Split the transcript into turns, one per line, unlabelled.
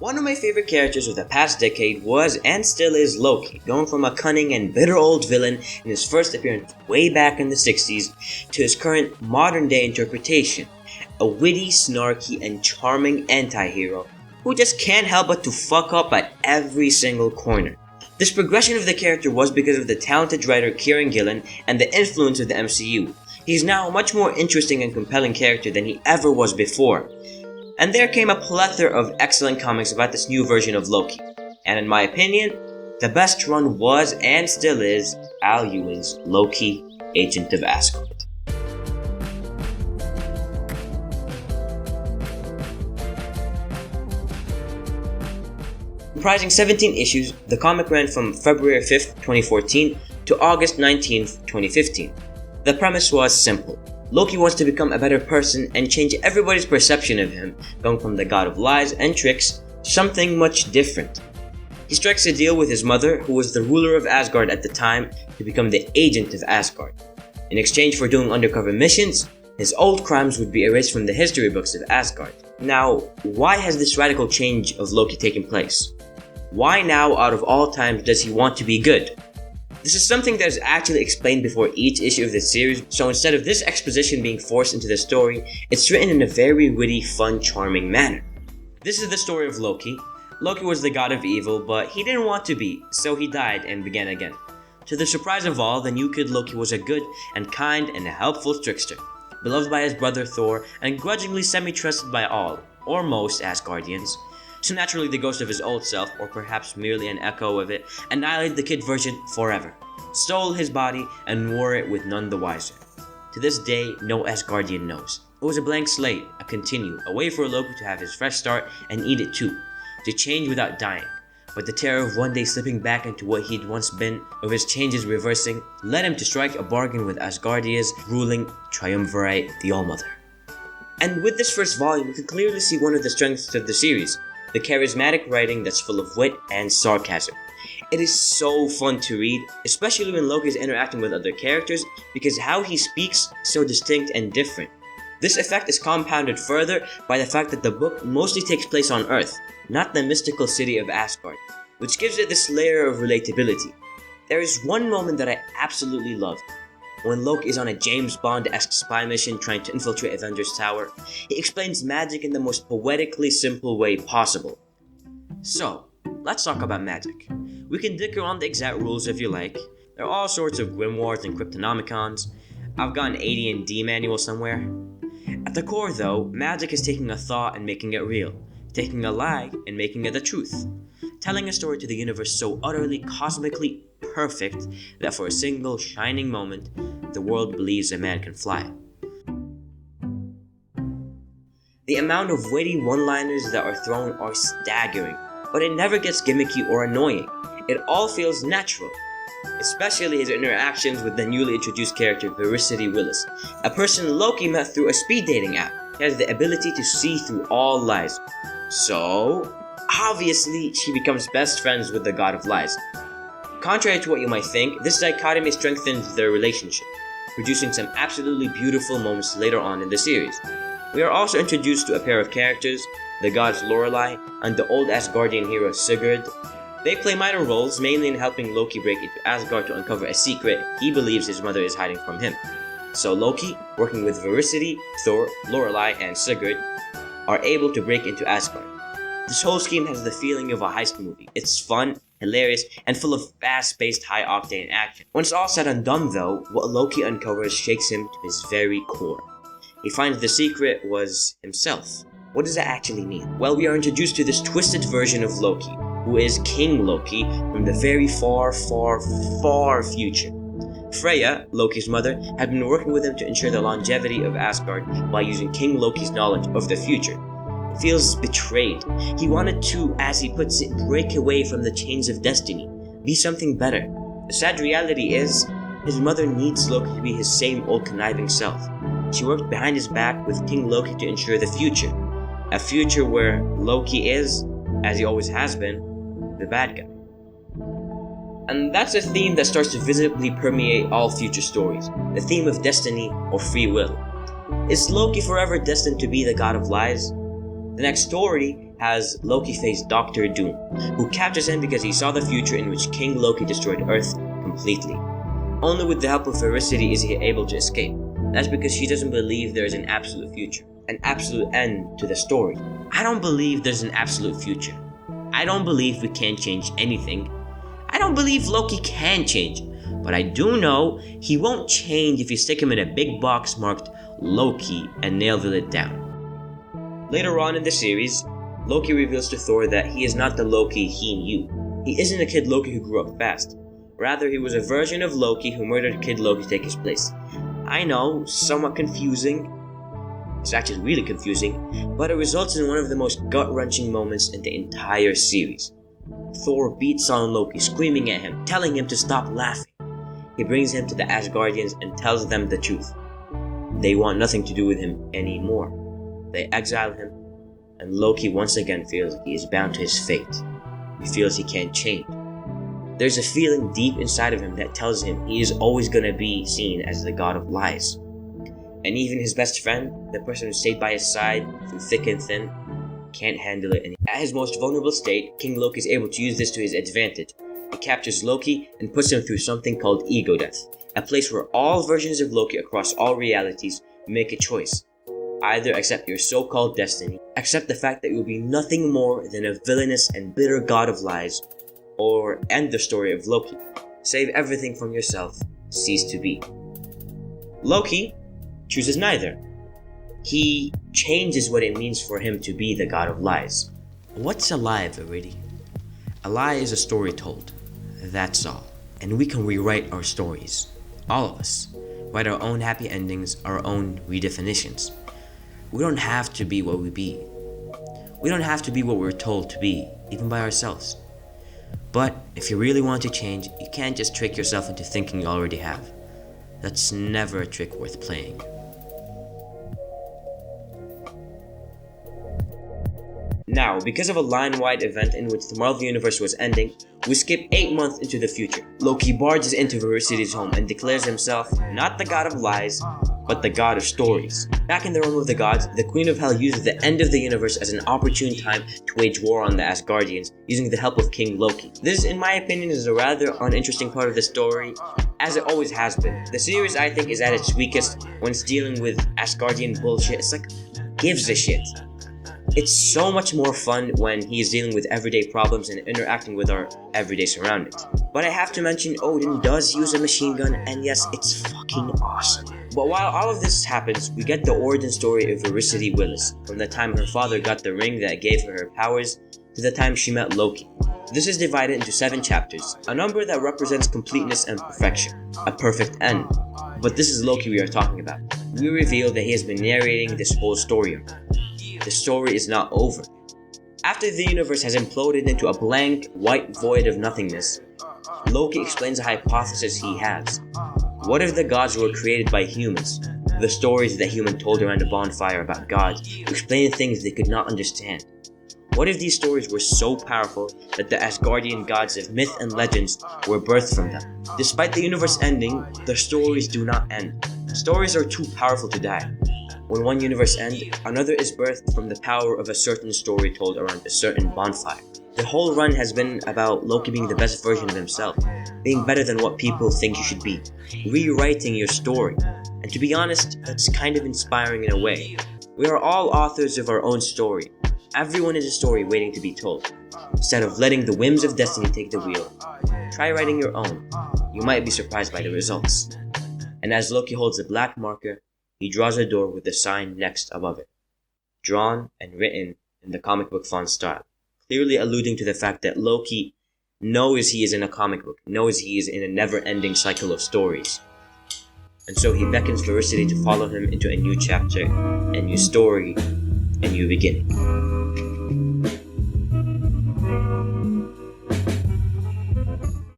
One of my favorite characters of the past decade was and still is Loki, going from a cunning and bitter old villain in his first appearance way back in the 60s to his current modern day interpretation, a witty, snarky, and charming anti-hero who just can't help but to fuck up at every single corner. This progression of the character was because of the talented writer Kieran Gillen and the influence of the MCU. He's now a much more interesting and compelling character than he ever was before. And there came a plethora of excellent comics about this new version of Loki. And in my opinion, the best run was and still is Al Ewing's Loki, Agent of Asgard. Comprising 17 issues, the comic ran from February 5th, 2014 to August 19th, 2015. The premise was simple. Loki wants to become a better person and change everybody's perception of him, going from the god of lies and tricks to something much different. He strikes a deal with his mother, who was the ruler of Asgard at the time, to become the agent of Asgard. In exchange for doing undercover missions, his old crimes would be erased from the history books of Asgard. Now, why has this radical change of Loki taken place? Why now, out of all times, does he want to be good? This is something that is actually explained before each issue of this series, so instead of this exposition being forced into the story, it's written in a very witty, fun, charming manner. This is the story of Loki. Loki was the god of evil, but he didn't want to be, so he died and began again. To the surprise of all, the new kid Loki was a good and kind and a helpful trickster, beloved by his brother Thor and grudgingly semi-trusted by all, or most, Asgardians. So naturally the ghost of his old self, or perhaps merely an echo of it, annihilated the kid version forever, stole his body, and wore it with none the wiser. To this day, no Asgardian knows. It was a blank slate, a continue, a way for Loki to have his fresh start and eat it too, to change without dying. But the terror of one day slipping back into what he'd once been, of his changes reversing, led him to strike a bargain with Asgardia's ruling triumvirate, the All-Mother. And with this first volume, we can clearly see one of the strengths of the series, the charismatic writing that's full of wit and sarcasm. It is so fun to read, especially when Loki is interacting with other characters, because how he speaks is so distinct and different. This effect is compounded further by the fact that the book mostly takes place on Earth, not the mystical city of Asgard, which gives it this layer of relatability. There is one moment that I absolutely love. When Loki is on a James Bond-esque spy mission trying to infiltrate Avengers Tower, he explains magic in the most poetically simple way possible. So, let's talk about magic. We can dicker on the exact rules if you like. There are all sorts of grimoires and cryptonomicons. I've got an AD&D manual somewhere. At the core though, magic is taking a thought and making it real, taking a lie and making it the truth, telling a story to the universe so utterly cosmically perfect that for a single shining moment, the world believes a man can fly. The amount of witty one-liners that are thrown are staggering, but it never gets gimmicky or annoying. It all feels natural, especially his interactions with the newly introduced character Veracity Willis, a person Loki met through a speed dating app. He has the ability to see through all lies. So, obviously, she becomes best friends with the god of lies. Contrary to what you might think, this dichotomy strengthens their relationship, producing some absolutely beautiful moments later on in the series. We are also introduced to a pair of characters, the gods Lorelei and the old Asgardian hero Sigurd. They play minor roles, mainly in helping Loki break into Asgard to uncover a secret he believes his mother is hiding from him. So Loki, working with Veracity, Thor, Lorelei, and Sigurd, are able to break into Asgard. This whole scheme has the feeling of a heist movie. It's fun, hilarious, and full of fast-paced, high-octane action. When it's all said and done though, what Loki uncovers shakes him to his very core. He finds the secret was himself. What does that actually mean? Well, we are introduced to this twisted version of Loki, who is King Loki from the very far, far, far future. Freya, Loki's mother, had been working with him to ensure the longevity of Asgard by using King Loki's knowledge of the future. He feels betrayed. He wanted to, as he puts it, break away from the chains of destiny, be something better. The sad reality is, his mother needs Loki to be his same old conniving self. She worked behind his back with King Loki to ensure the future. A future where Loki is, as he always has been, the bad guy. And that's a theme that starts to visibly permeate all future stories, the theme of destiny or free will. Is Loki forever destined to be the god of lies? The next story has Loki face Doctor Doom, who captures him because he saw the future in which King Loki destroyed Earth completely. Only with the help of Veracity is he able to escape. That's because she doesn't believe there is an absolute future, an absolute end to the story. I don't believe there's an absolute future. I don't believe we can change anything. I don't believe Loki can change, but I do know he won't change if you stick him in a big box marked Loki and nail it down. Later on in the series, Loki reveals to Thor that he is not the Loki he knew. He isn't a kid Loki who grew up fast. Rather, he was a version of Loki who murdered Kid Loki to take his place. I know, somewhat confusing. It's actually really confusing, but it results in one of the most gut-wrenching moments in the entire series. Thor beats on Loki, screaming at him, telling him to stop laughing. He brings him to the Asgardians and tells them the truth. They want nothing to do with him anymore. They exile him, and Loki once again feels he is bound to his fate. He feels he can't change. There's a feeling deep inside of him that tells him he is always going to be seen as the god of lies. And even his best friend, the person who stayed by his side through thick and thin, can't handle it anymore. At his most vulnerable state, King Loki is able to use this to his advantage. He captures Loki and puts him through something called ego death, a place where all versions of Loki across all realities make a choice. Either accept your so-called destiny, accept the fact that you will be nothing more than a villainous and bitter god of lies, or end the story of Loki. Save everything from yourself, cease to be. Loki chooses neither. He changes what it means for him to be the god of lies. What's a lie, Verity? A lie is a story told. That's all. And we can rewrite our stories. All of us. Write our own happy endings, our own redefinitions. We don't have to be what we be. We don't have to be what we're told to be, even by ourselves. But if you really want to change, you can't just trick yourself into thinking you already have. That's never a trick worth playing. Now, because of a line-wide event in which the Marvel Universe was ending, we skip 8 months into the future. Loki barges into Veracity's home and declares himself not the god of lies, but the god of stories. Back in the realm of the gods, the Queen of Hell uses the end of the universe as an opportune time to wage war on the Asgardians, using the help of King Loki. This, in my opinion, is a rather uninteresting part of the story, as it always has been. The series, I think, is at its weakest when it's dealing with Asgardian bullshit. It's like, gives a shit. It's so much more fun when he is dealing with everyday problems and interacting with our everyday surroundings. But I have to mention, Odin does use a machine gun, and yes, it's fucking awesome. But while all of this happens, we get the origin story of Veracity Willis, from the time her father got the ring that gave her her powers, to the time she met Loki. This is divided into 7 chapters, a number that represents completeness and perfection, a perfect end. But this is Loki we are talking about. We reveal that he has been narrating this whole story arc. The story is not over. After the universe has imploded into a blank, white void of nothingness, Loki explains a hypothesis he has. What if the gods were created by humans? The stories that humans told around a bonfire about gods, explaining things they could not understand. What if these stories were so powerful that the Asgardian gods of myth and legends were birthed from them? Despite the universe ending, the stories do not end. Stories are too powerful to die. When one universe ends, another is birthed from the power of a certain story told around a certain bonfire. The whole run has been about Loki being the best version of himself, being better than what people think you should be, rewriting your story. And to be honest, that's kind of inspiring in a way. We are all authors of our own story. Everyone is a story waiting to be told. Instead of letting the whims of destiny take the wheel, try writing your own. You might be surprised by the results. And as Loki holds a black marker, he draws a door with the sign next above it, drawn and written in the comic book font style, clearly alluding to the fact that Loki knows he is in a comic book, knows he is in a never-ending cycle of stories. And so he beckons Veracity to follow him into a new chapter, a new story, a new beginning.